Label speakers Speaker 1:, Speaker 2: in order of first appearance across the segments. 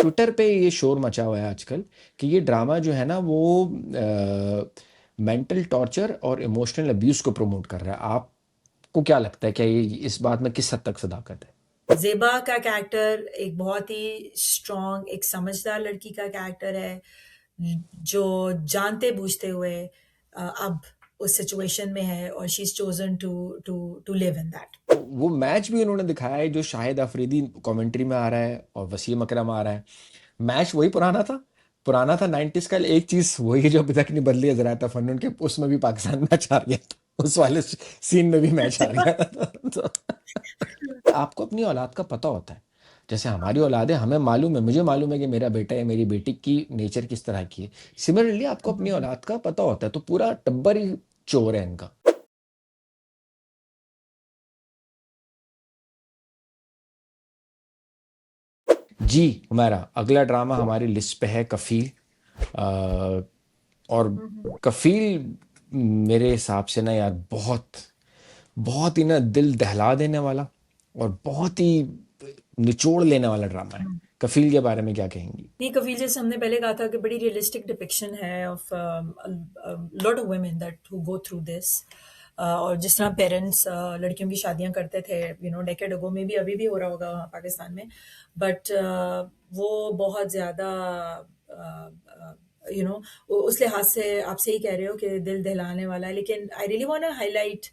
Speaker 1: Twitter पे ये शोर मचा हुआ है आजकल कि ये ड्रामा जो है ना वो मेंटल टॉर्चर और इमोशनल अब्यूज को प्रमोट कर रहा है। आपको क्या लगता है, क्या ये इस बात में किस हद तक सदाकत है?
Speaker 2: ज़ेबा का कैरेक्टर एक बहुत ही स्ट्रॉन्ग, एक समझदार लड़की का कैरेक्टर है, जो जानते-बूझते हुए अब उस सिचुएशन में है और she is chosen to to to live in that.
Speaker 1: वो मैच भी उन्होंने दिखाया है जो शाहिद अफरीदी कमेंट्री में आ रहा है और वसीम अकरम आ रहा है। मैच वही पुराना था 90s का। एक चीज वही है जो अभी तक नहीं बदली है, ज़रात फन्नून के उसमें भी पाकिस्तान मैच हार गया था, उस वाले सीन में भी मैच हार गया था। तो आपको अपनी औलाद का पता होता है, जैसे हमारी औलाद है, हमें मालूम है, मुझे मालूम है कि मेरा बेटा या मेरी बेटी की नेचर किस तरह की है। सिमिलरली आपको अपनी औलाद का पता होता है, तो पूरा टब्बर ही चोर है इनका। जी हमारा अगला ड्रामा हमारी लिस्ट पे है कफील। अ, और
Speaker 2: हुँ, हुँ।
Speaker 1: कफील मेरे हिसाब से ना यार बहुत बहुत ही ना दिल दहला देने वाला और बहुत ही निचोड़ लेने वाला ड्रामा है।
Speaker 2: हुँ।
Speaker 1: कफील के बारे में क्या कहेंगी?
Speaker 2: नहीं, कफील जैसे हमने पहले कहा था कि बड़ी रियलिस्टिक डिपिक्शन है of lot of women that who go through this. और जिस तरह पेरेंट्स लड़कियों की शादियां करते थे, डेकेड अगो में भी, अभी भी हो रहा होगा वहाँ पाकिस्तान में, बट वो बहुत ज़्यादा यू नो उस लिहाज से आप सही कह रहे हो कि दिल दहलाने वाला है, लेकिन I really want to highlight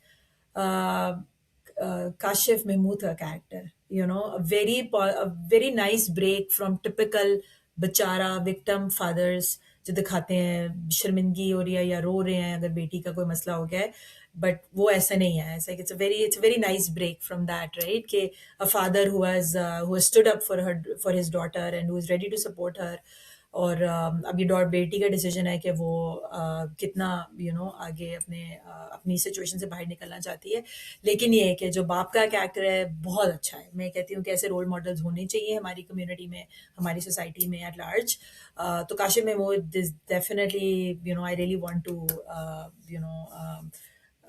Speaker 2: Kashif Mahmood का character, a very nice break from typical बेचारा विक्टिम फादर्स जो दिखाते हैं, शर्मिंदगी हो रही है या रो रहे हैं अगर बेटी का कोई मसला हो गया है, बट वो ऐसा नहीं है। It's a very nice break from that, right, कि a father who has stood up for his daughter and who is ready to support her। और अब ये बेटी का डिसीजन है कि वो कितना आगे अपनी सिचुएशन से बाहर निकलना चाहती है। लेकिन ये है कि जो बाप का कैरेक्टर है बहुत अच्छा है। मैं कहती हूँ कि ऐसे रोल मॉडल्स होने चाहिए हमारी कम्युनिटी में, हमारी सोसाइटी में एट लार्ज। तो Kashif Mahmood is definitely, I really want to you know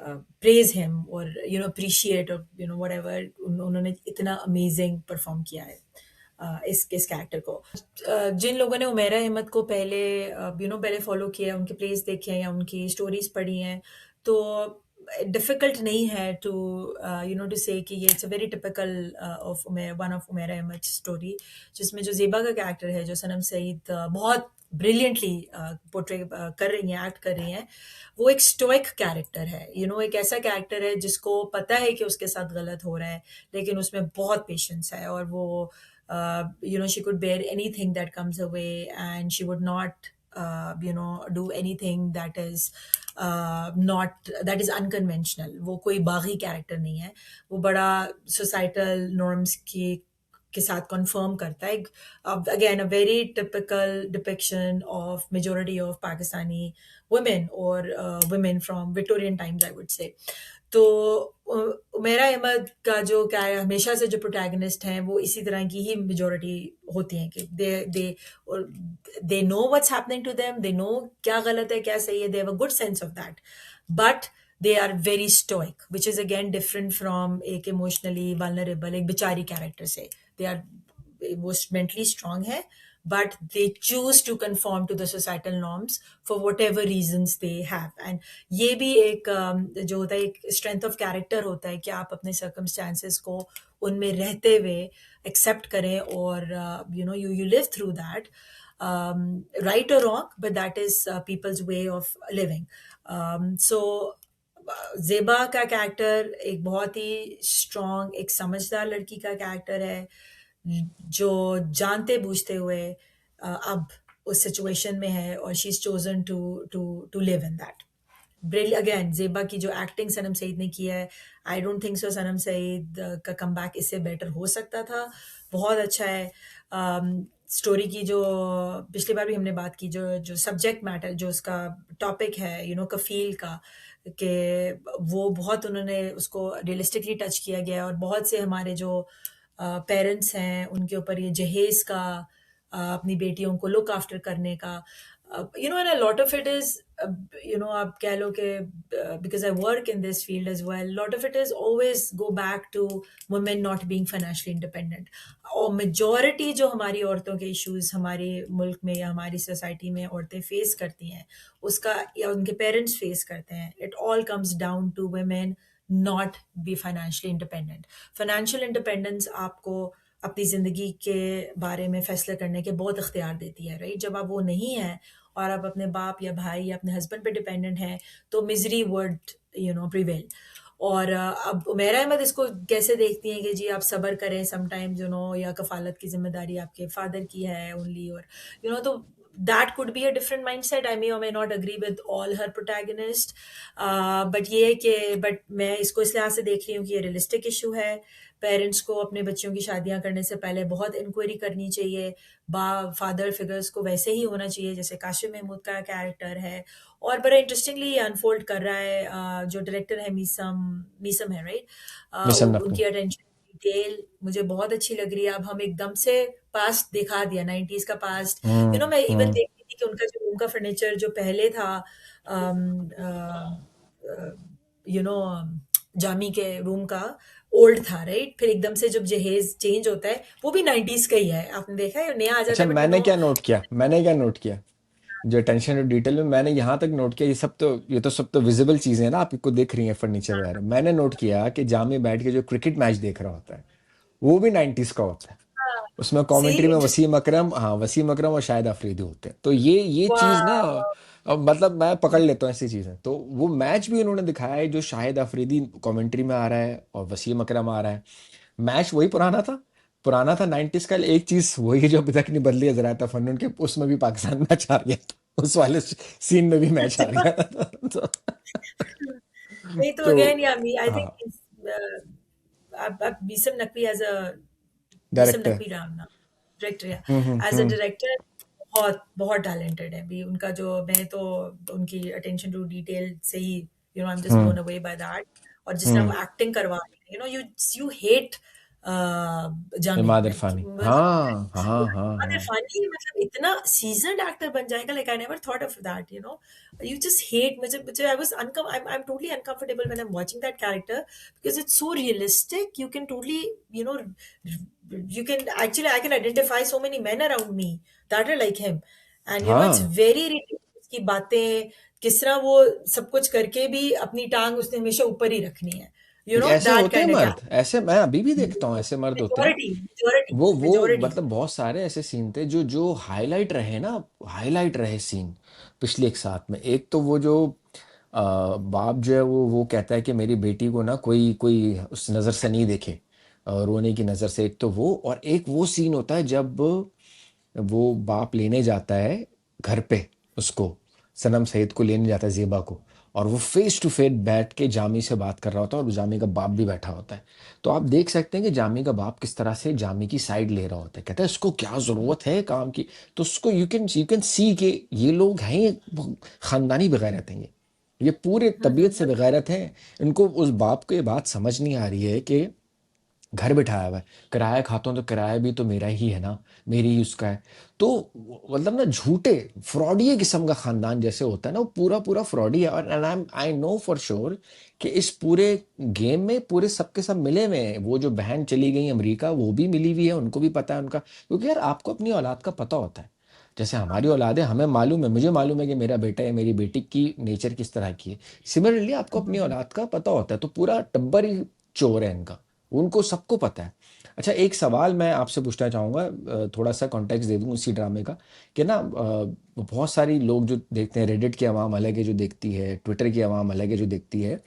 Speaker 2: praise him और अप्रिशिएट, और व्हाटएवर उन्होंने इतना अमेजिंग परफॉर्म किया है इस कैरेक्टर को। जिन लोगों ने उमेरा हिम्मत को पहले फॉलो किया, उनके प्लेस देखे हैं या उनकी स्टोरीज पढ़ी हैं, तो डिफिकल्ट नहीं है टू से कि ये it's a very typical of one of Umera Ahmed story, जिसमें जो ज़ेबा का कैरेक्टर है, जो सनम सईद बहुत ब्रिलियंटली पोर्ट्रे कर रही हैं, एक्ट कर रही हैं। वो एक स्टोइक कैरेक्टर है, एक ऐसा कैरेक्टर है जिसको पता है कि उसके साथ गलत हो रहा है, लेकिन उसमें बहुत पेशेंस है, और वो she could bear anything that comes her way, and she would not do anything that is unconventional। वो कोई बागी कैरेक्टर नहीं है, वो बड़ा सोसाइटल नॉर्म्स के साथ कन्फर्म करता है। Again a very typical depiction of majority of Pakistani women, और women from Victorian times, I would say. तो उमेरा अहमद का जो क्या है, हमेशा से जो प्रोटैगनिस्ट हैं वो इसी तरह की ही मेजोरिटी होती हैं कि they know what's happening to them, they know क्या गलत है क्या सही है, they have a good sense of that, but they are very stoic, which is again different from एक इमोशनली वल्नरेबल एक बेचारी कैरेक्टर से। दे आर वो मेंटली स्ट्रांग है, but they choose to conform to the societal norms for whatever reasons they have। and ये भी एक जो होता है, एक स्ट्रेंथ ऑफ कैरेक्टर होता है कि आप अपने सर्कमस्टांसेस को उनमें रहते हुए एक्सेप्ट करें, और you live through that, right or wrong, but that is people's way of living। So Zeba का कैरेक्टर एक बहुत ही स्ट्रॉन्ग, एक समझदार लड़की का कैरेक्टर है, जो जानते-बूझते हुए अब उस सिचुएशन में है, और she is chosen to to to live in that. Again Zeba की जो एक्टिंग सनम सईद ने की है, I don't think so Sanam Saeed का कमबैक इससे बेटर हो सकता था। बहुत अच्छा है। स्टोरी की जो पिछली बार भी हमने बात की, जो जो सब्जेक्ट मैटर, जो उसका टॉपिक है, कफ़ील का, कि वो बहुत उन्होंने उसको रियलिस्टिकली टच किया गया है, और बहुत से हमारे जो पेरेंट्स हैं उनके ऊपर ये जहेज़ का, अपनी बेटियों को लुक आफ्टर करने का, and a lot of it is आप कह लो कि because I work in this field as well, lot of it is always go back to women not being financially independent. और मेजॉरिटी जो हमारी औरतों के इश्यूज हमारे मुल्क में या हमारी सोसाइटी में औरतें फेस करती हैं, उसका या उनके पेरेंट्स फेस करते हैं, it all comes down to women not be financially independent. Financial independence आपको अपनी ज़िंदगी के बारे में फैसले करने के बहुत इख्तियार देती है, राइट? जब आप वो नहीं है और आप अपने बाप या भाई या अपने हस्बैंड पे डिपेंडेंट हैं, तो मिजरी वर्ड प्रिवेल। और अब उमेरा अहमद इसको कैसे देखती हैं कि जी आप सब्र करें समटाइम्स, या कफालत की जिम्मेदारी आपके फादर की है ओनली, और तो that could be a different mindset. I may or may not agree with all her protagonists, but ये है कि बट मैं इसको इस लिहाज से देख रही हूँ कि ये रियलिस्टिक इशू है। पेरेंट्स को अपने बच्चों की शादियां करने से पहले बहुत इंक्वायरी करनी चाहिए। बा फादर फिगर्स को वैसे ही होना चाहिए जैसे काशिफ महमूद का कैरेक्टर है। और बड़ा इंटरेस्टिंगली अनफोल्ड कर रहा है, जो डायरेक्टर है मीसम मीसम है, राइट?
Speaker 1: मिशन नकवी।
Speaker 2: उनकी अटेंशन डिटेल मुझे बहुत अच्छी लग रही है। अब हम एकदम से पास्ट दिखा दिया, 90s का पास्ट। मैं इवन
Speaker 1: हम्म।
Speaker 2: देख रही थी कि उनका जो रूम का फर्नीचर जो पहले था, जामी के रूम का, ओल्ड था, राइट? फिर एकदम से जब जहेज चेंज होता है, वो भी 90s का ही है। आपने देखा है, नया आ
Speaker 1: अच्छा,
Speaker 2: जाता है, बट
Speaker 1: मैंने क्या नोट किया, जो अटेंशन टू डिटेल में मैंने यहाँ तक नोट किया, ये तो सब तो विजिबल चीजें हैं ना, आप इनको देख रही हैं फर्नीचर वगैरह। मैंने नोट किया कि जामे बैठ के जो क्रिकेट मैच देख रहा होता है, वो भी 90s का होता है।
Speaker 2: हाँ,
Speaker 1: उसमें
Speaker 2: सी
Speaker 1: कमेंट्री में
Speaker 2: इंटरेस्टिंग।
Speaker 1: वसीम अकरम और शाहिद अफरीदी होते हैं। तो ये चीज ना,
Speaker 2: वाह।
Speaker 1: मतलब मैं पकड़ लेता हूँ ऐसी चीजें। तो वो मैच भी उन्होंने दिखाया है जो शाहिद अफरीदी कमेंट्री में आ रहा है और वसीम अकरम आ रहा है। मैच वही पुराना था 90s का। एक चीज वही है जो अभी तक नहीं बदली है, जरा फन्नून के उसमें भी पाकिस्तान मैच हार गया था, उस वाले सीन में भी मैच हार गया था।
Speaker 2: नहीं तो
Speaker 1: तो
Speaker 2: अगेन, या मी आई
Speaker 1: हाँ,
Speaker 2: थिंक अब बीसम नकवी एज अ बीसम
Speaker 1: डायरेक्टर।
Speaker 2: नकवी राम नाम डायरेक्टर, या एज अ
Speaker 1: हम्म।
Speaker 2: डायरेक्टर बहुत बहुत टैलेंटेड है भी। उनका जो, मैं तो उनकी अटेंशन टू डिटेल से ही I am just
Speaker 1: hmm.
Speaker 2: Blown away by that. और जिस तरह
Speaker 1: हम्म।
Speaker 2: वो एक्टिंग करवा रही है, you hate Jami,
Speaker 1: Imad
Speaker 2: like
Speaker 1: Irfani,
Speaker 2: मतलब
Speaker 1: हाँ हाँ हाँ
Speaker 2: आमिर
Speaker 1: हाँ।
Speaker 2: खानी मतलब इतना सीजन्ड एक्टर बन जाएगा, like I never thought of that, you just hate. मुझे मुझे आई वाज अनकम I am totally uncomfortable when I am watching that character, because it's so realistic. You can totally, you know you can actually, I can identify so many men around me that are like him, and it's
Speaker 1: हाँ,
Speaker 2: very ridiculous की बातें, किस तरह वो सब कुछ करके भी अपनी टांग उसने हमेशा ऊपर ही रखनी है,
Speaker 1: ऐसे
Speaker 2: दैट
Speaker 1: होते हैं
Speaker 2: काइंड ऑफ
Speaker 1: मर्द, ऐसे मैं अभी भी देखता हूँ, ऐसे मर्द होते हैं।
Speaker 2: मेजोरिटी मेजोरिटी
Speaker 1: वो
Speaker 2: मेजोरिटी।
Speaker 1: मतलब बहुत सारे ऐसे सीन थे जो जो हाईलाइट रहे ना, हाईलाइट रहे सीन पिछले एक साथ में। एक तो वो जो बाप जो है वो कहता है कि मेरी बेटी को ना कोई कोई उस नज़र से नहीं देखे, रोने की नज़र से। एक तो वो, और एक वो सीन होता है जब वो बाप लेने जाता है घर पे उसको, सनम सईद को लेने जाता है ज़ेबा को, और वो फेस टू फेस बैठ के जामी से बात कर रहा होता है और जामी का बाप भी बैठा होता है। तो आप देख सकते हैं कि जामी का बाप किस तरह से जामी की साइड ले रहा होता है, कहता है इसको क्या ज़रूरत है काम की। तो उसको यू कैन सी कि ये लोग हैं, ये ख़ानदानी बेगैरत हैं, ये पूरे तबीयत से बेगैरत हैं। इनको उस बाप को ये बात समझ नहीं आ रही है कि घर बिठाया हुआ है, किराया खाता हूँ तो किराया भी तो मेरा ही है ना, मेरी ही उसका है। तो मतलब ना झूठे फ्रॉडी किस्म का खानदान जैसे होता है ना, वो पूरा पूरा फ्रॉडी है। और आई नो फॉर श्योर कि इस पूरे गेम में पूरे सबके सब मिले हुए हैं। वो जो बहन चली गई अमेरिका, वो भी मिली हुई है, उनको भी पता है उनका, क्योंकि यार आपको अपनी औलाद का पता होता है। जैसे हमारी औलाद है, हमें मालूम है, मुझे मालूम है कि मेरा बेटा या मेरी बेटी की नेचर किस तरह की है। सिमिलरली आपको अपनी औलाद का पता होता है। तो पूरा टब्बर ही चोर है इनका, उनको सबको पता है। अच्छा, एक सवाल मैं आपसे पूछना चाहूँगा, थोड़ा सा कॉन्टेक्स्ट दे दूँ इसी ड्रामे का, कि ना बहुत सारी लोग जो देखते हैं, रेडिट की आवाम अलग है जो देखती है, ट्विटर की आवाम अलग है जो देखती है।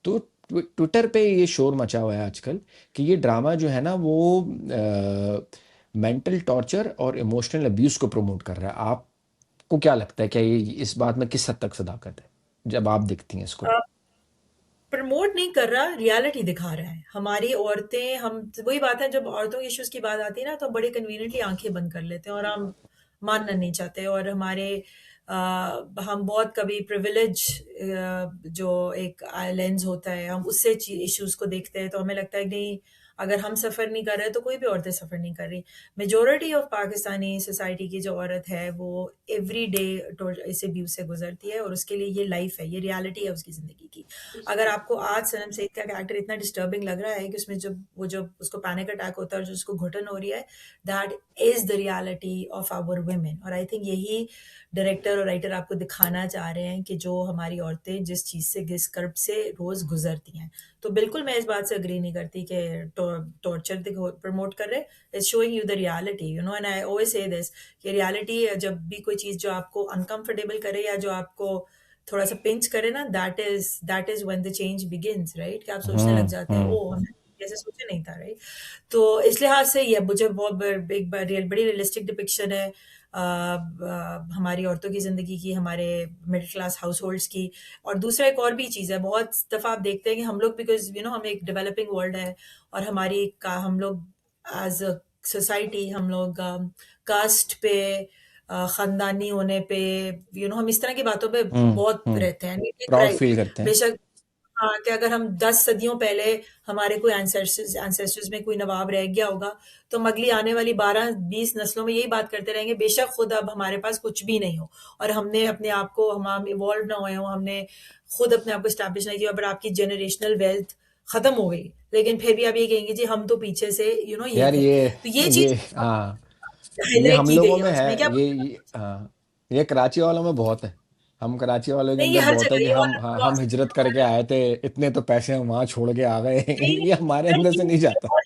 Speaker 1: तो ट्विटर पे ये शोर मचा हुआ है आजकल कि ये ड्रामा जो है ना वो मेंटल टॉर्चर और इमोशनल अब्यूज़ को प्रमोट कर रहा है। आपको क्या लगता है, क्या ये इस बात में किस हद तक सदाकत है जब आप देखती हैं इसको?
Speaker 2: प्रमोट नहीं कर रहा, रियलिटी दिखा रहा है। हमारी औरतें, हम वही बात है, जब औरतों के इश्यूज की बात आती है ना, तो हम बड़े कन्वीनियंटली आंखें बंद कर लेते हैं और हम मानना नहीं चाहते। और हम बहुत कभी प्रिविलेज, जो एक लेंस होता है, हम उससे इश्यूज को देखते हैं, तो हमें लगता है कि नहीं, अगर हम सफ़र नहीं कर रहे तो कोई भी औरतें सफ़र नहीं कर रही। मेजॉरिटी ऑफ पाकिस्तानी सोसाइटी की जो औरत है वो एवरी डे इस अब्यूज़ से गुज़रती है, और उसके लिए ये लाइफ़ है, ये रियलिटी है उसकी ज़िंदगी की। अगर आपको आज सनम सईद का कैरेक्टर इतना डिस्टर्बिंग लग रहा है कि उसमें जब उसको पैनिक अटैक होता है और जो उसको घुटन हो रही है, that is the reality of our women. और आई थिंक यही डायरेक्टर और राइटर आपको दिखाना चाह रहे हैं कि जो हमारी औरतें जिस चीज़ से, जिस कर्ब से रोज़ गुज़रती हैं। तो बिल्कुल मैं इस बात से एग्री नहीं करती कि टॉर्चर प्रमोट कर रहे हैं। It's showing you the reality, you know, and I always say this कि रियलिटी जब भी कोई चीज़ जो आपको अनकंफर्टेबल करे या जो आपको थोड़ा सा पिंच करे ना, that is when the change begins, right? कि आप सोचने लग जाते हैं, ओह
Speaker 1: हम्म।
Speaker 2: हमने ऐसे सोचा नहीं था, राइट? तो इस लिहाज से ये मुझे बहुत एक बड़ी रियलिस्टिक डिपिक्शन है हमारी औरतों की ज़िंदगी की, हमारे मिडिल क्लास हाउस होल्ड्स की। और दूसरा एक और भी चीज़ है, बहुत दफ़ा आप देखते हैं कि हम लोग, बिकॉज यू नो हम एक डेवलपिंग वर्ल्ड है, और हम लोग एज अ सोसाइटी हम लोग कास्ट पे ख़ानदानी होने पे, यू नो हम इस तरह की बातों पे बहुत
Speaker 1: हम्म।
Speaker 2: रहते हैं,
Speaker 1: प्राउड
Speaker 2: राइट?
Speaker 1: फील करते हैं।
Speaker 2: बेशक, हाँ, कि अगर हम 10 सदियों पहले हमारे कोई एंसेस्टर्स में कोई नवाब रह गया होगा, तो हम अगली आने वाली 12-20 नस्लों में यही बात करते रहेंगे, बेशक खुद अब हमारे पास कुछ भी नहीं हो, और हमने अपने आप को, हम इवॉल्व ना हुए हों, हमने खुद अपने आप को स्टैब्लिश नहीं किया, बट आपकी जनरेशनल वेल्थ खत्म हो गई, लेकिन फिर भी आप ये कहेंगे जी हम तो पीछे से यू नो ये
Speaker 1: यार
Speaker 2: थे।
Speaker 1: ये
Speaker 2: तो ये
Speaker 1: ये
Speaker 2: चीज़
Speaker 1: हाँ, ये
Speaker 2: हाईलाइट
Speaker 1: हम
Speaker 2: की गई
Speaker 1: लोगों
Speaker 2: है
Speaker 1: में
Speaker 2: उसमें, क्या
Speaker 1: है, हाँ, ये कराची वालों में बहुत है। हम कराची वालों के
Speaker 2: नहीं, ये
Speaker 1: अंदर
Speaker 2: हर
Speaker 1: बहुत है
Speaker 2: जगह,
Speaker 1: कि
Speaker 2: ये ऑल
Speaker 1: हम, हाँ, हम
Speaker 2: अक्रॉस,
Speaker 1: हिजरत करके आए थे, इतने तो पैसे हम वहां छोड़ के आ गए।
Speaker 2: नहीं,
Speaker 1: ये हमारे
Speaker 2: नहीं,
Speaker 1: अंदर से नहीं जाता।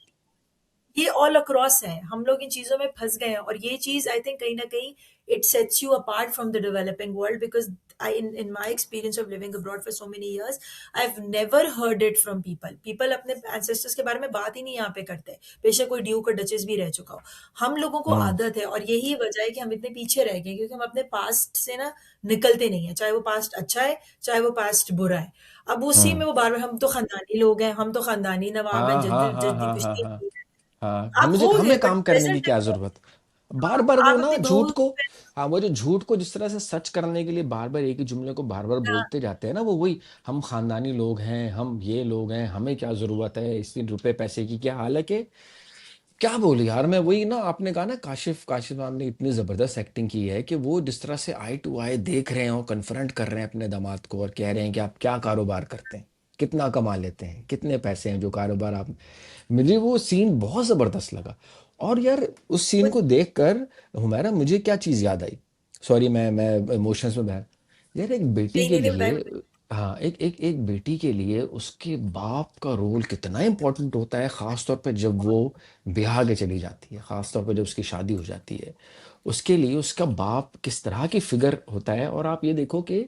Speaker 2: ये ऑल अक्रॉस है, हम लोग इन चीजों में फंस गए हैं, और ये चीज आई थिंक कहीं ना कहीं it sets you apart from the developing world, because I in my experience of living abroad for so many years, I have never heard it from people अपने एंसेस्टर्स के बारे में बात ही नहीं यहाँ पे करते, बेशक कोई ड्यूक और डचेस भी रह चुका हो। हम लोगों को
Speaker 1: हम्म।
Speaker 2: आदत है, और यही वजह है कि हम इतने पीछे रह गए, क्योंकि हम अपने पास्ट से ना निकलते नहीं है, चाहे वो पास्ट अच्छा है चाहे वो पास्ट बुरा है। अब उसी
Speaker 1: हम्म।
Speaker 2: में वो बार बार, हम तो खानदानी लोग हैं, हम तो खानदानी नवाब हैं,
Speaker 1: हाँ हाँ हाँ
Speaker 2: जद्दी
Speaker 1: हाँ हाँ
Speaker 2: पिछली,
Speaker 1: हाँ हाँ,
Speaker 2: आप
Speaker 1: मुझे
Speaker 2: हो गए,
Speaker 1: हमें
Speaker 2: बट
Speaker 1: काम करने की
Speaker 2: प्रेजेंट
Speaker 1: क्या
Speaker 2: टाइम में
Speaker 1: जरूरत। बार बार वो
Speaker 2: आप
Speaker 1: ना
Speaker 2: अपनी
Speaker 1: झूठ
Speaker 2: बहू
Speaker 1: को, हाँ, वो जो झूठ को जिस तरह से सच करने के लिए बार बार एक ही जुमले को बार बार
Speaker 2: का,
Speaker 1: बोलते जाते हैं ना, वो वही, हम खानदानी लोग हैं, हम ये लोग हैं, हमें क्या जरूरत है इस रुपए पैसे की, क्या हालांकि क्या बोलूं यार मैं, वही ना, आपने कहा ना, काशिफ काशिफ साहब ने इतनी जबरदस्त एक्टिंग की है कि वो जिस तरह से आई टू आई देख रहे हैं और कन्फ्रंट कर रहे हैं अपने दामाद को और कह रहे हैं कि आप क्या कारोबार करते हैं, कितना कमा लेते हैं, कितने पैसे हैं जो कारोबार आप, मुझे वो सीन बहुत जबरदस्त लगा। और यार उस सीन को देखकर हुमैरा मुझे क्या चीज याद आई, सॉरी मैं इमोशंस में बह, यार एक बेटी
Speaker 2: नहीं
Speaker 1: के
Speaker 2: नहीं नहीं,
Speaker 1: लिए, हाँ, एक बेटी के लिए उसके बाप का रोल कितना इंपॉर्टेंट होता है, खास तौर पे जब वो ब्याह के चली जाती है, खास तौर पे जब उसकी शादी हो जाती है, उसके लिए उसका बाप किस तरह की फिगर होता है। और आप ये देखो कि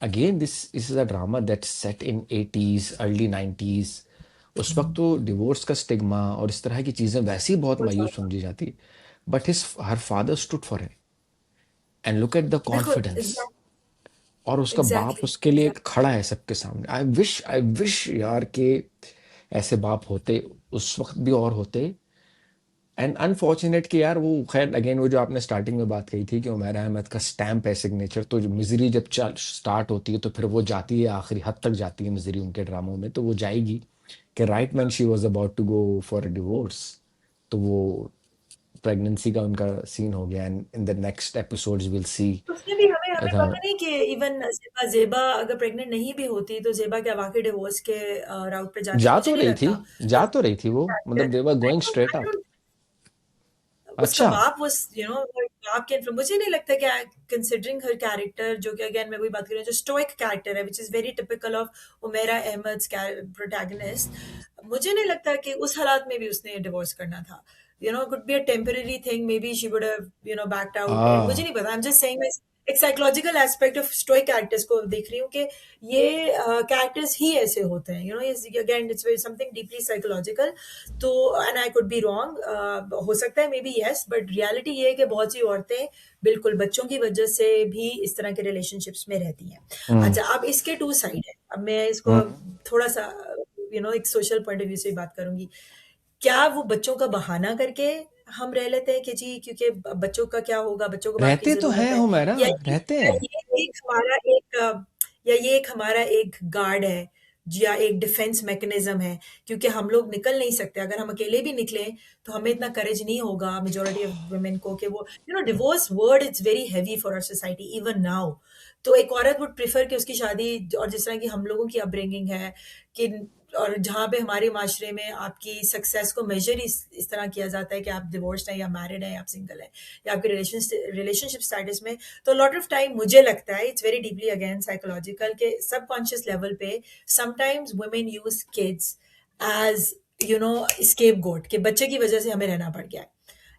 Speaker 1: again this is a drama that set in 80s early 90s। उस वक्त तो डिवोर्स का स्टिग्मा और इस तरह की चीजें वैसे ही बहुत मायूस समझी जाती, but his her father stood for him, and look at the
Speaker 2: बिल्कुल,
Speaker 1: कॉन्फिडेंस। और उसका बाप
Speaker 2: एग्जैक्टली
Speaker 1: उसके लिए
Speaker 2: एग्जैक्टली।
Speaker 1: खड़ा है सबके सामने। आई विश यार के ऐसे बाप होते उस वक्त भी और होते। एंड अनफॉर्चुनेट कि यार वो, खैर अगेन वो जो आपने स्टार्टिंग में बात कही थी कि उमैर अहमद का स्टैम्प है सिग्नेचर, तो जो मिजरी जब स्टार्ट होती है तो फिर वो जाती है, आखिरी हद तक जाती है मिजरी उनके ड्रामों में, तो वो जाएगी कि right when she was about to go for a divorce, तो वो प्रेगनेंसी का उनका सीन हो गया, and in the next episodes will see.
Speaker 2: उसमें भी हमें हमें पता नहीं कि इवन जेबा जेबा अगर प्रेग्नेंट नहीं भी होती तो जेबा क्या वाकई डिवोर्स के राउट पे जाती,
Speaker 1: जा
Speaker 2: मुझे
Speaker 1: तो
Speaker 2: नहीं
Speaker 1: रही थी,
Speaker 2: लगता।
Speaker 1: जा तो रही थी वो, मतलब दे वर गोइंग स्ट्रेट अप।
Speaker 2: उसका
Speaker 1: अच्छा।
Speaker 2: बाप was you know बाप के influence, मुझे नहीं लगता कि कंसिडरिंग हर कैरेक्टर, जो कि अगेन मैं वही बात कर रही हूँ, जो स्टोइक कैरेक्टर है which is very typical of Umera Ahmed protagonist, मुझे नहीं लगता कि उस हालात में भी उसने डिवोर्स करना था। You know could be a temporary thing, may be she would have you know backed out, मुझे
Speaker 1: आ
Speaker 2: नहीं पता, आई एम जस्ट सेइंग एक psychological aspect of stoic characters को देख रही हूँ कि ये कैरेक्टर्स ही ऐसे होते हैं, you know, again it's something deeply psychological. तो and I could be wrong, हो सकता है maybe yes, but reality ये है कि बहुत सी औरतें बिल्कुल बच्चों की वजह से भी इस तरह के रिलेशनशिप्स में रहती हैं।
Speaker 1: हम्म।
Speaker 2: अच्छा, अब इसके टू साइड है, अब मैं इसको
Speaker 1: हम्म।
Speaker 2: थोड़ा सा यू नो एक सोशल पॉइंट ऑफ व्यू से बात करूंगी। क्या वो बच्चों का बहाना करके हम रह लेते हैं कि जी क्योंकि बच्चों का क्या होगा, बच्चों को बाप की
Speaker 1: रहते तो
Speaker 2: जरूरत
Speaker 1: हैं
Speaker 2: है,
Speaker 1: हुमैरा,
Speaker 2: या
Speaker 1: रहते
Speaker 2: या
Speaker 1: हैं।
Speaker 2: ये एक हमारा एक या ये एक हमारा एक गार्ड है या एक डिफेंस मैकेनिज्म है, क्योंकि हम लोग निकल नहीं सकते। अगर हम अकेले भी निकले तो हमें इतना करेज नहीं होगा मेजोरिटी ऑफ वुमेन को कि वो divorce word it's very heavy for our society even now. तो एक औरत वुड प्रेफर कि उसकी शादी, और जिस तरह की हम लोगों की अपब्रिंगिंग है कि, और जहाँ पे हमारे माशरे में आपकी सक्सेस को मेजर इस तरह किया जाता है कि आप डिवोर्स्ड हैं या मैरिड हैं या आप सिंगल हैं या आपके रिलेशनशिप स्टेटस में। तो लॉट ऑफ टाइम मुझे लगता है it's very deeply again psychological के सबकॉन्शियस लेवल पे sometimes women use kids as scapegoat के बच्चे की वजह से हमें रहना पड़ गया है।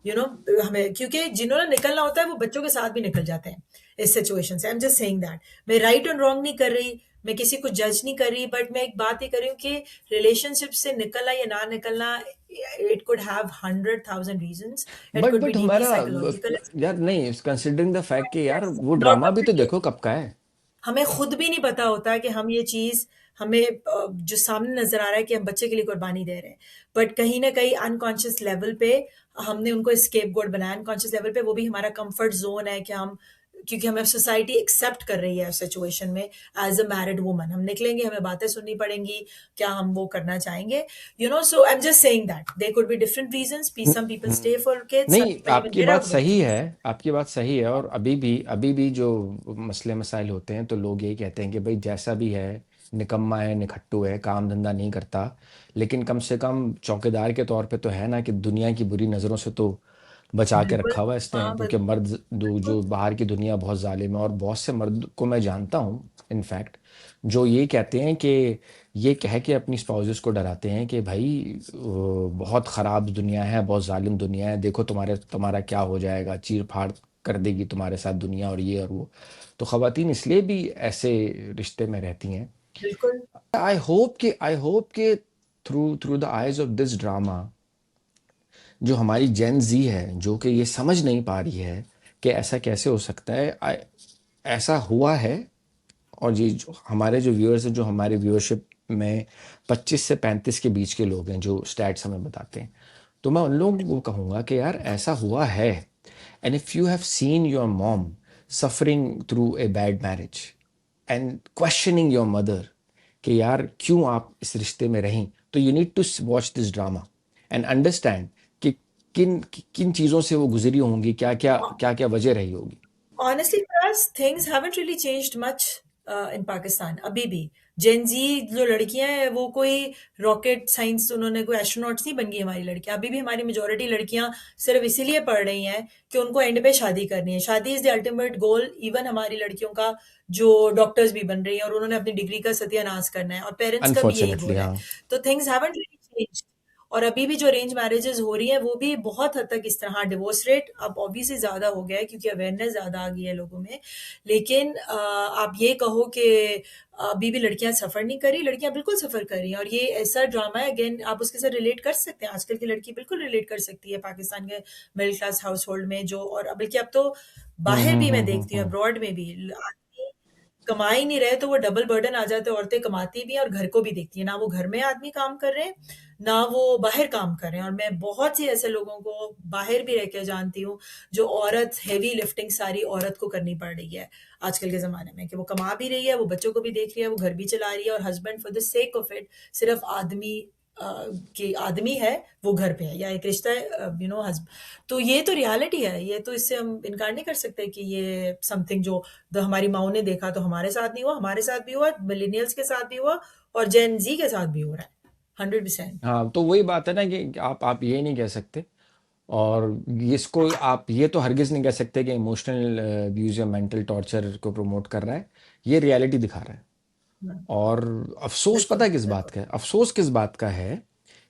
Speaker 2: हमें, क्योंकि जिन्होंने निकलना होता है वो बच्चों के साथ भी निकल जाते हैं इस सिचुएशन से। आई एम जस्ट सेइंग दैट मैं राइट और रॉन्ग नहीं कर रही, मैं किसी को जज नहीं कर रही, बट मैं एक बात ही कर रही हूँ कि रिलेशनशिप से निकलना या ना निकलना, it could have 100,000 reasons. It could be
Speaker 1: but
Speaker 2: deeply
Speaker 1: हमारा
Speaker 2: साइकोलॉजिकल,
Speaker 1: यार नहीं, कंसिडरिंग द फैक्ट कि यार वो
Speaker 2: लॉट
Speaker 1: ड्रामा
Speaker 2: ऑफ
Speaker 1: भी तो
Speaker 2: इट
Speaker 1: देखो कब का है।
Speaker 2: हमें खुद भी नहीं पता होता कि हम ये चीज, हमें जो सामने नजर आ रहा है कि हम बच्चे के लिए कुर्बानी दे रहे हैं, बट कहीं ना कहीं अनकॉन्शियस लेवल पे हमने उनको स्केप गोट बनाया। अनकॉन्शियस लेवल पे वो भी हमारा कंफर्ट जोन है कि हम, क्योंकि हमें सोसाइटी एक्सेप्ट कर रही है उस सिचुएशन में एज अ मैरिड वुमन हम निकलेंगे, हमें बातें सुननी पड़ेंगी, क्या हम वो करना चाहेंगे। So I am just saying that there could be different reasons, some people stay for kids, some
Speaker 1: नहीं,
Speaker 2: पीपल इवन
Speaker 1: आपकी
Speaker 2: गेट
Speaker 1: बात
Speaker 2: आउट ऑफ
Speaker 1: सही
Speaker 2: किड्स।
Speaker 1: है, आपकी बात सही है। और अभी भी जो मसले मसाइल होते हैं तो लोग यही कहते हैं कि भाई जैसा भी है, निकम्मा है, निखट्टू है, काम धंधा नहीं करता, लेकिन कम से कम चौकीदार के तौर पे तो है ना, कि दुनिया की बुरी नज़रों से तो बचा के
Speaker 2: बिल्कुल,
Speaker 1: रखा हुआ है इसने।
Speaker 2: हाँ
Speaker 1: क्योंकि मर्द
Speaker 2: बिल्कुल।
Speaker 1: जो बाहर की दुनिया बहुत जालिम है, और बहुत से मर्द को मैं जानता हूँ इनफैक्ट, जो ये कहते हैं कि ये कह के अपनी स्पाउसेस को डराते हैं कि भाई बहुत ख़राब दुनिया है, बहुत जालिम दुनिया है, देखो तुम्हारा क्या हो जाएगा, चीर फाड़ कर देगी तुम्हारे साथ दुनिया, और ये और वो। तो ख़वातीन इसलिए भी ऐसे रिश्ते में रहती हैं।
Speaker 2: बिल्कुल।
Speaker 1: आई होप कि through through the eyes of this drama, जो हमारी जेन जी है, जो कि ये समझ नहीं पा रही है कि ऐसा कैसे हो सकता है, ऐसा हुआ है। और ये हमारे जो व्यूअर्स हैं, जो हमारे व्यूअरशिप में 25 से 35 के बीच के लोग हैं, जो स्टैट्स हमें बताते हैं, तो मैं उन लोगों को कहूँगा कि यार ऐसा हुआ है। And if you have seen your mom suffering through a bad marriage and questioning your mother कि यार क्यों आप इस रिश्ते में रहीं, तो you need to watch this drama and understand कि किन किन चीज़ों से वो गुजरी होंगी, क्या क्या वजह रही होगी।
Speaker 2: Honestly, for us, things haven't really changed much in Pakistan. अभी भी जेन जी जो लड़कियां हैं वो कोई रॉकेट साइंस, उन्होंने कोई एस्ट्रोनॉट्स नहीं बन गई हमारी लड़कियां। अभी भी हमारी मेजोरिटी लड़कियां सिर्फ इसीलिए पढ़ रही हैं कि उनको एंड पे शादी करनी है। शादी is the ultimate goal. Even हमारी लड़कियों का जो डॉक्टर्स भी बन रही हैं और उन्होंने अपनी डिग्री का सत्यानाश करना है, और पेरेंट्स का भी यही
Speaker 1: अनफॉर्चुनेटली
Speaker 2: गोल है।
Speaker 1: हाँ।
Speaker 2: तो थिंग्स हैवंट रियली चेंज्ड। और अभी भी जो अरेंज मैरिजेस हो रही हैं वो भी बहुत हद तक इस तरह, डिवोर्स रेट अब ऑब्वियसली ज़्यादा हो गया है क्योंकि अवेयरनेस ज़्यादा आ गई है लोगों में। लेकिन आप ये कहो कि अभी भी लड़कियां सफ़र नहीं कर रही, लड़कियां बिल्कुल सफ़र कर रही हैं। और ये ऐसा ड्रामा है, अगेन आप उसके साथ रिलेट कर सकते हैं। आजकल की लड़की बिल्कुल रिलेट कर सकती है पाकिस्तान के मिडिल क्लास हाउस होल्ड में, जो, और बल्कि अब तो बाहर भी मैं देखती हूँ, अब्रॉड में भी आदमी कमा ही नहीं रहे तो वो डबल बर्डन आ जाते हैं। औरतें कमाती भी हैं और घर को भी देखती हैं, ना वो घर में आदमी काम कर रहे हैं ना वो बाहर काम कर रहे हैं। और मैं बहुत सी ऐसे लोगों को बाहर भी रह के जानती हूँ जो औरत, हैवी लिफ्टिंग सारी औरत को करनी पड़ रही है आजकल के ज़माने में, कि वो कमा भी रही है, वो बच्चों को भी देख रही है, वो घर भी चला रही है, और husband for the sake of it सिर्फ आदमी कि आदमी है वो घर पे है, या एक रिश्ता है, हस्बैंड। तो ये तो रियलिटी है, ये तो इससे हम इनकार नहीं कर सकते कि ये समथिंग जो हमारी माओ ने देखा तो हमारे साथ नहीं हुआ, हमारे साथ भी हुआ, मिलेनियल्स के साथ भी हुआ, और जेन जी के साथ भी हो रहा है 100%।
Speaker 1: हाँ, तो वही बात है ना कि आप ये नहीं कह सकते। और इसको आप ये तो हरगिज़ नहीं कह सकते कि इमोशनल अब्यूज़ या मेंटल टॉर्चर को प्रमोट कर रहा है। ये रियलिटी दिखा रहा है। और अफ़सोस पता
Speaker 2: बिल्कुल
Speaker 1: है किस बात
Speaker 2: बिल्कुल।
Speaker 1: का है? अफ़सोस किस बात का है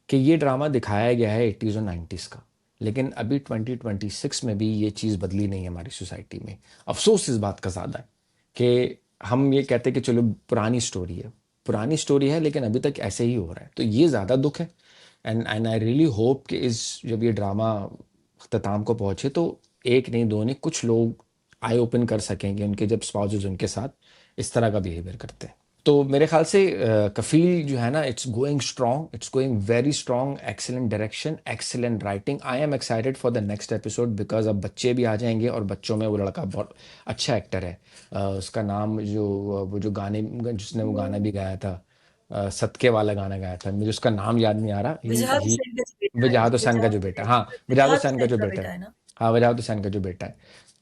Speaker 1: कि ये ड्रामा दिखाया गया है 80s और 90s का। लेकिन अभी 2026 में भी ये चीज़ बदली नहीं है हमारी सोसाइटी में। अफ़सोस इस बात का ज़्यादा है कि हम ये कहते हैं कि चलो पुरानी स्टोरी है, लेकिन अभी तक ऐसे ही हो रहा है। तो ये ज़्यादा दुःख है। एंड आई रियली होप कि इस जब ये ड्रामा अख्ताम को पहुँचे तो एक नहीं, दो नहीं, कुछ लोग आई ओपन कर सकेंगे उनके जब स्पाउसेस उनके साथ इस तरह का बिहेवियर करते हैं। तो मेरे ख्याल से कफील जो है ना, it's going strong, it's going very strong, excellent direction, excellent writing. I am excited for the next episode because अब बच्चे भी आ जाएंगे, और बच्चों में वो लड़का बहुत अच्छा एक्टर है। उसका नाम जो वो जो गाने जिसने वो गाना भी गाया था, सदके वाला गाना गाया था, मुझे उसका नाम याद नहीं आ रहा।
Speaker 2: विजहाद
Speaker 1: ही
Speaker 2: हुसैन का जो बेटा है,
Speaker 1: वजाहत हुसैन का जो बेटा है, हाँ वजाहत
Speaker 2: विजहाद
Speaker 1: हुसैन का
Speaker 2: हुसैन
Speaker 1: जो
Speaker 2: का
Speaker 1: बेटा
Speaker 2: बेटा
Speaker 1: है।
Speaker 2: है ना?
Speaker 1: हाँ वजाहत हुसैन का जो बेटा है।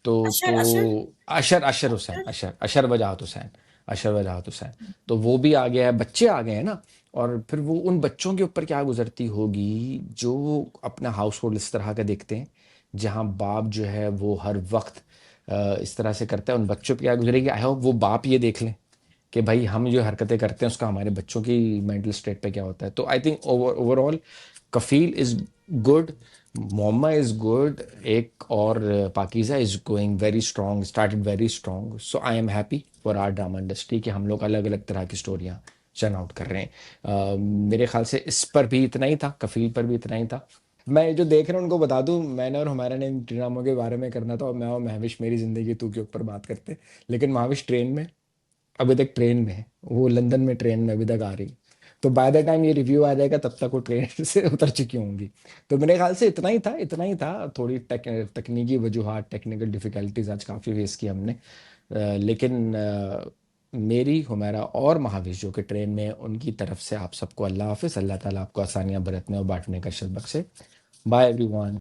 Speaker 2: अशर अशर
Speaker 1: तो अशर अशर हुसैन,
Speaker 2: अशर।
Speaker 1: अशर अशर वजाहत हुसैन, अशर वजाहत हुसैन। तो वो भी आ गया है, बच्चे आ गए हैं ना। और फिर वो उन बच्चों के ऊपर क्या गुजरती होगी जो अपना हाउस होल्ड इस तरह का देखते हैं, जहाँ बाप जो है वो हर वक्त इस तरह से करता है, उन बच्चों पे क्या गुजरेगी। आई होप वो बाप ये देख लें कि भाई हम जो हरकतें करते हैं उसका हमारे बच्चों की मेंटल स्टेट पे क्या होता है। तो I think overall Kafeel is good, momma is good, एक और Pakeeza is going very strong, started very strong. So I am happy for our drama industry कि हम लोग अलग अलग तरह की स्टोरियाँ चर्न आउट कर रहे हैं। मेरे ख्याल से इस पर भी इतना ही था, कफील पर भी इतना ही था। मैं जो देख रहा हूँ उनको बता दूं, मैंने और हमारा ने इन ड्रामों के बारे में करना था, और मैं और महविश मेरी ज़िंदगी तू के ऊपर बात करते। लेकिन महविश ट्रेन में, अभी तक ट्रेन में है, वो लंदन में ट्रेन में अभी तक आ रही। तो बाय द टाइम ये रिव्यू आ जाएगा तब तक वो ट्रेन से उतर चुकी होंगी। तो मेरे ख्याल से इतना ही था, इतना ही था। थोड़ी तकनीकी वजूहात, टेक्निकल डिफिकल्टीज आज काफ़ी फेस की हमने। लेकिन मेरी, हुमैरा और महावीर जो कि ट्रेन में हैं, उनकी तरफ से आप सबको अल्लाह हाफिज़। अल्लाह ताला आपको आसानियाँ बरतने और बांटने का शर्त बख्शे। Bye everyone.